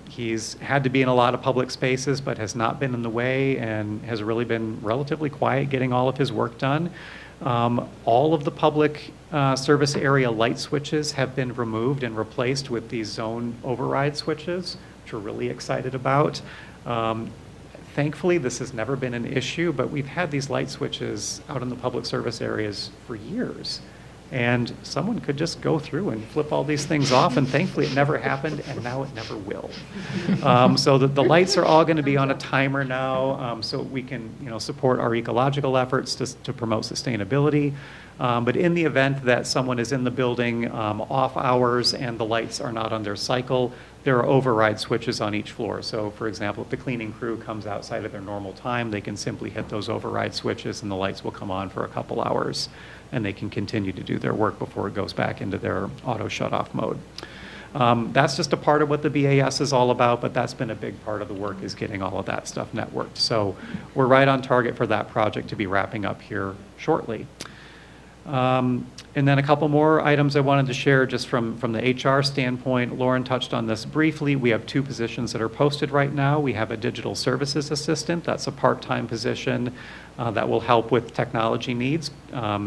He's had to be in a lot of public spaces, but has not been in the way and has really been relatively quiet getting all of his work done. All of the public service area light switches have been removed and replaced with these zone override switches, which we're really excited about. Thankfully, this has never been an issue, but we've had these light switches out in the public service areas for years. And someone could just go through and flip all these things off, and thankfully it never happened, and now it never will. So the lights are all going to be on a timer now, so we can support our ecological efforts to promote sustainability. But in the event that someone is in the building off hours and the lights are not on their cycle, there are override switches on each floor. So for example, if the cleaning crew comes outside of their normal time, they can simply hit those override switches and the lights will come on for a couple hours, and they can continue to do their work before it goes back into their auto shut-off mode. That's just a part of what the BAS is all about, but that's been a big part of the work, is getting all of that stuff networked. So we're right on target for that project to be wrapping up here shortly. And then a couple more items I wanted to share just from the HR standpoint. Lauren touched on this briefly. We have 2 positions that are posted right now. We have a digital services assistant. That's a part-time position that will help with technology needs,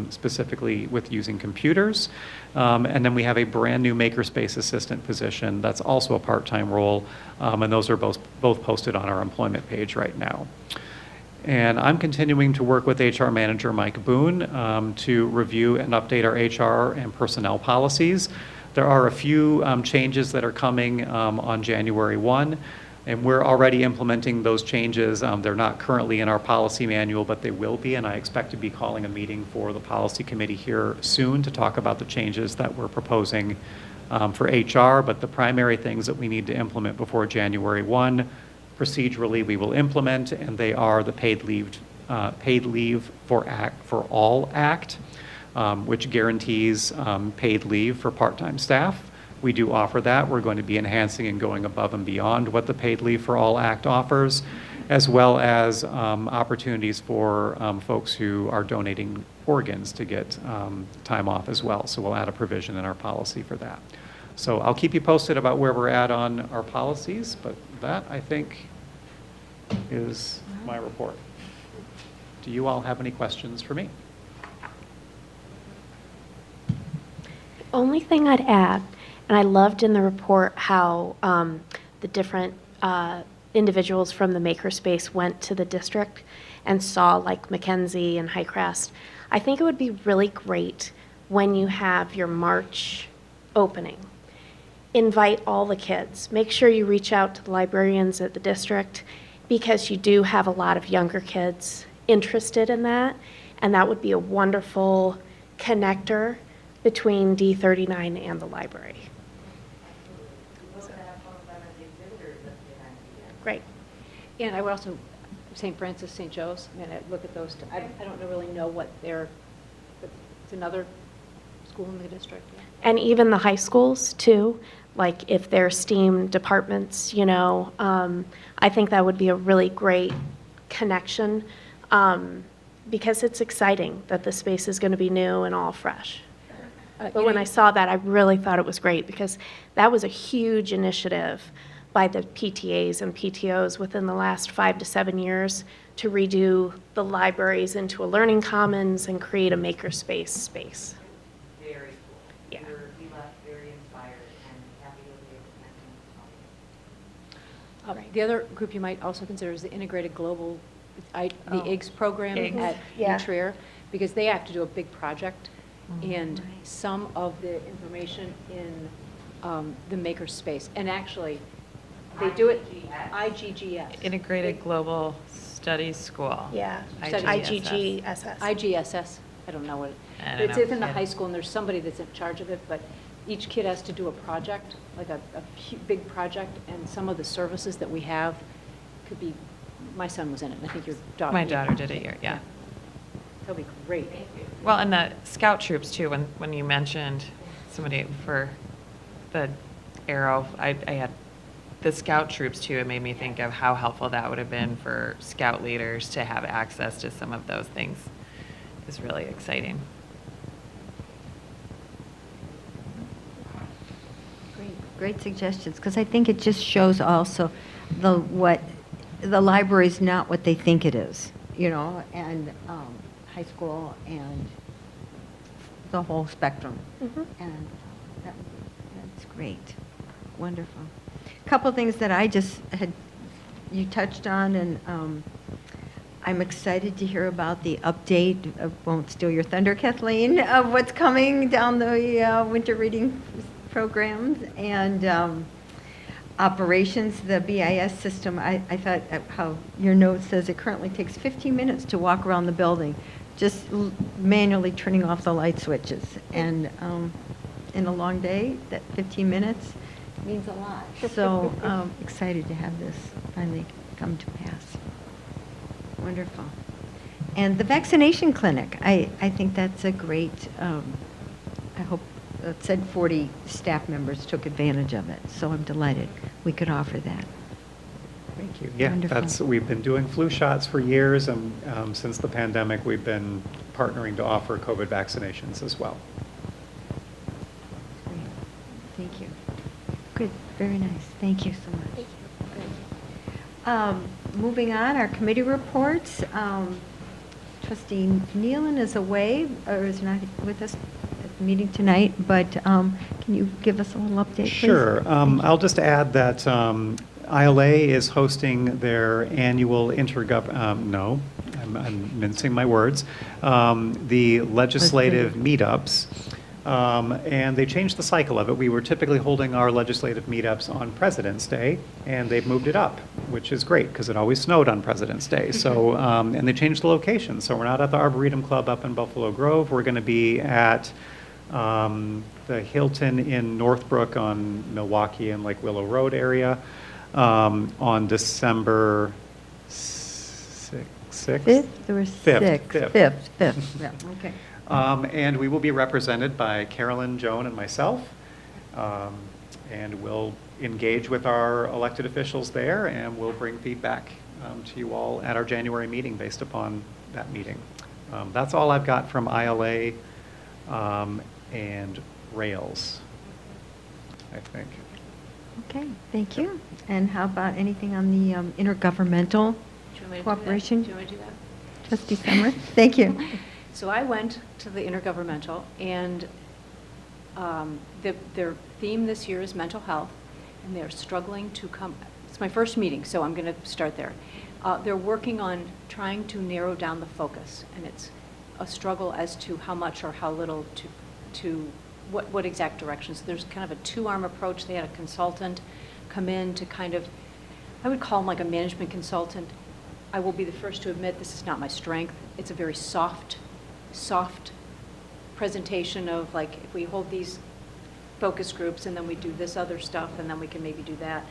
specifically with using computers. And then we have a brand new makerspace assistant position that's also a part-time role, and those are both posted on our employment page right now. And I'm continuing to work with HR Manager Mike Boone to review and update our HR and personnel policies. There are a few changes that are coming on January 1, and we're already implementing those changes. They're not currently in our policy manual, but they will be, and I expect to be calling a meeting for the policy committee here soon to talk about the changes that we're proposing for HR. But the primary things that we need to implement before January 1, procedurally we will implement, and they are the paid leave for all act, which guarantees paid leave for part-time staff. We do offer that. We're going to be enhancing and going above and beyond what the paid leave for all act offers, as well as opportunities for folks who are donating organs to get time off as well. So we'll add a provision in our policy for that. So I'll keep you posted about where we're at on our policies, but that, I think, is my report. Do you all have any questions for me? Only thing I'd add, and I loved in the report how the different individuals from the makerspace went to the district and saw like Mackenzie and Highcrest. I think it would be really great when you have your March opening. Invite all the kids. Make sure you reach out to the librarians at the district, because you do have a lot of younger kids interested in that, and that would be a wonderful connector between D39 and the library. Great. And I would also, St. Francis, St. Joe's, I mean, I look at those, I don't really know what they're, but it's another school in the district. Yeah. And even the high schools too, like if they're STEAM departments, I think that would be a really great connection, because it's exciting that the space is going to be new and all fresh. But when I saw that, I really thought it was great, because that was a huge initiative by the PTAs and PTOs within the last 5 to 7 years to redo the libraries into a learning commons and create a makerspace space. Very cool. Yeah. We left very inspired and happy to be able to connect with Right. The other group you might also consider is the Integrated Global, the IGS program IGS. at Yeah. in Trier, because they have to do a big project, and Right. some of the information in the maker space, and actually, they do it, IGGS. Integrated Global Studies School. Yeah, IGSS. IGGSS. IGSS, I don't know what, I but don't it's know. within the Yeah. high school, and there's somebody that's in charge of it, but each kid has to do a project, like a big project, and some of the services that we have could be, my son was in it, and I think your daughter. My daughter did it here, yeah. That'll be great. Well, and the scout troops too, when you mentioned somebody for the arrow, I had the scout troops too, it made me think of how helpful that would have been for scout leaders to have access to some of those things. It's really exciting. Great suggestions, because I think it just shows also what the library is not what they think it is, you know, and high school and the whole spectrum. Mhm. And that's great, wonderful. A couple things that I just had, you touched on, and I'm excited to hear about the update, won't steal your thunder, Kathleen, of what's coming down the winter reading programs and operations, the BIS system. I thought how your note says it currently takes 15 minutes to walk around the building, just manually turning off the light switches. And in a long day, that 15 minutes means a lot. So excited to have this finally come to pass. Wonderful. And the vaccination clinic, I think that's a great, I hope, it said 40 staff members took advantage of it, so I'm delighted we could offer that. Thank you. Yeah, Wonderful. we've been doing flu shots for years, and since the pandemic, we've been partnering to offer COVID vaccinations as well. Great. Thank you. Good, very nice. Thank you so much. Moving on, our committee reports. Trustee Nealon is away, or is not with us at the meeting tonight, but can you give us a little update, please? Sure. Thank you. I'll just add that ILA is hosting their annual no, I'm mincing my words, the legislative meetups. And they changed the cycle of it. We were typically holding our legislative meetups on President's Day, and they've moved it up, which is great because it always snowed on President's Day. So, and they changed the location. So we're not at the Arboretum Club up in Buffalo Grove. We're going to be at the Hilton in Northbrook on Milwaukee and Lake Willow Road area on December 6th. Fifth or sixth? Fifth, yeah, okay. And we will be represented by Carolyn, Joan, and myself. And we'll engage with our elected officials there, and we'll bring feedback to you all at our January meeting based upon that meeting. That's all I've got from ILA and Rails, I think. Okay, thank you. And how about anything on the intergovernmental cooperation? Do you want me to do that? Trustee Summer, thank you. So I went to the intergovernmental, and their theme this year is mental health, and they're struggling to come, it's my first meeting, so I'm going to start there. They're working on trying to narrow down the focus, and it's a struggle as to how much or how little to what exact directions. There's kind of a two-arm approach. They had a consultant come in to kind of, I would call him like a management consultant. I will be the first to admit this is not my strength. It's a very soft presentation of, like, if we hold these focus groups and then we do this other stuff and then we can maybe do that.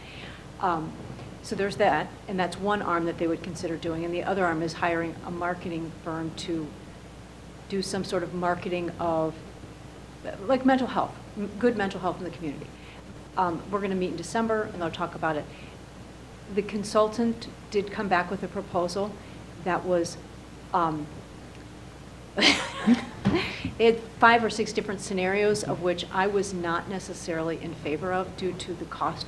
So there's that, and that's one arm that they would consider doing, and the other arm is hiring a marketing firm to do some sort of marketing of, like, mental health, good mental health in the community. We're going to meet in December, and they'll talk about it. The consultant did come back with a proposal that was, they had 5 or 6 different scenarios, of which I was not necessarily in favor of due to the cost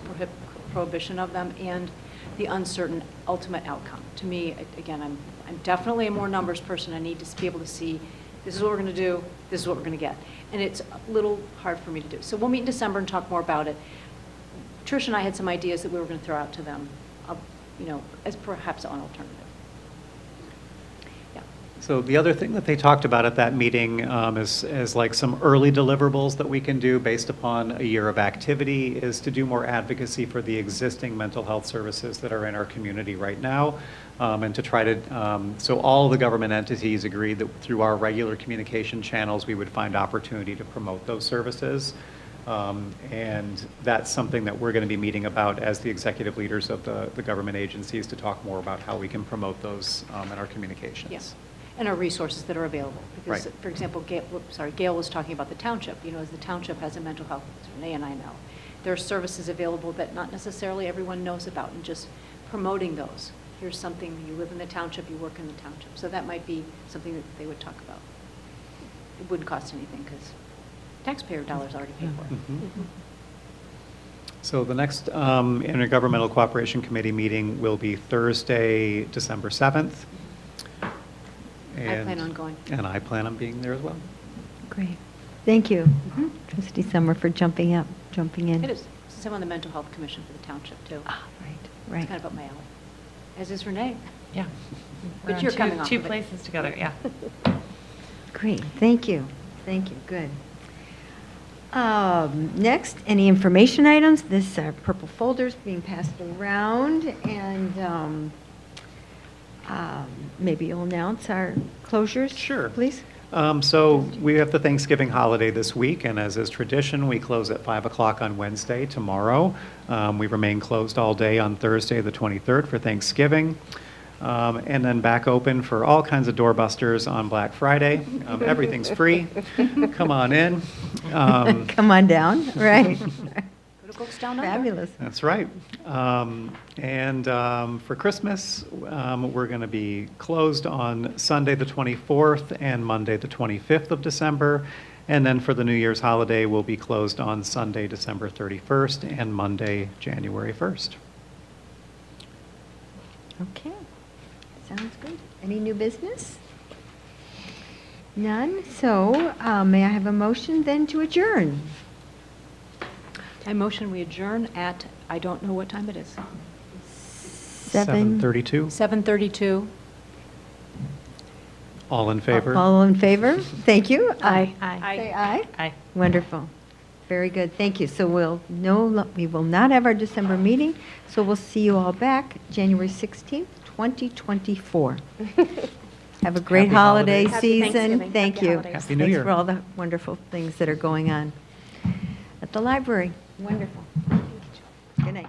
prohibition of them and the uncertain ultimate outcome. To me, again, I'm definitely a more numbers person. I need to be able to see, this is what we're going to do, this is what we're going to get. And it's a little hard for me to do. So we'll meet in December and talk more about it. Trish and I had some ideas that we were going to throw out to them as perhaps an alternative. Yeah. So the other thing that they talked about at that meeting is like some early deliverables that we can do based upon a year of activity is to do more advocacy for the existing mental health services that are in our community right now. And to try to, so all the government entities agreed that through our regular communication channels, we would find opportunity to promote those services. And that's something that we're going to be meeting about as the executive leaders of the government agencies to talk more about how we can promote those in our communications. Yes. And our resources that are available. Because, Right. for example, Gail was talking about the township. As the township has a mental health, Renee and I know, there are services available that not necessarily everyone knows about, and just promoting those. Here's something, you live in the township, you work in the township. So that might be something that they would talk about. It wouldn't cost anything because taxpayer dollars already pay for it. Mhm. So the next Intergovernmental Cooperation Committee meeting will be Thursday, December 7th. I plan on going. And I plan on being there as well. Great. Thank you, Trustee Summer, for jumping in. It is, since I'm on the Mental Health Commission for the township, too. Ah, right, It's right. kind of up my alley, as is Renee. Yeah. But We're you're on coming off two of it. places together, yeah. Great, thank you, good. Next, any information items? This purple folder's being passed around, and maybe you'll announce our closures? Sure. Please? So we have the Thanksgiving holiday this week, and as is tradition, we close at 5 o'clock on Wednesday, tomorrow. We remain closed all day on Thursday, the 23rd, for Thanksgiving. And then back open for all kinds of doorbusters on Black Friday. Everything's free. Come on in. Come on down, right. Go to Cook's Down Under. Fabulous. That's right. And for Christmas, we're going to be closed on Sunday, the 24th, and Monday, the 25th of December. And then for the New Year's holiday, we'll be closed on Sunday, December 31st, and Monday, January 1st. Okay, sounds good. Any new business? None, so may I have a motion then to adjourn? I motion we adjourn at, I don't know what time it is. 7:32. 7:32. All in favor? All in favor? Thank you. Aye. Say aye. Aye. Wonderful. Very good, thank you. So we will not have our December meeting, so we'll see you all back January 16th, 2024. Have a great Happy holiday holidays. Happy season. Thanksgiving. Thank Happy you. holidays. Happy New Thanks Year. for all the wonderful things that are going on at the library. Wonderful. Good night.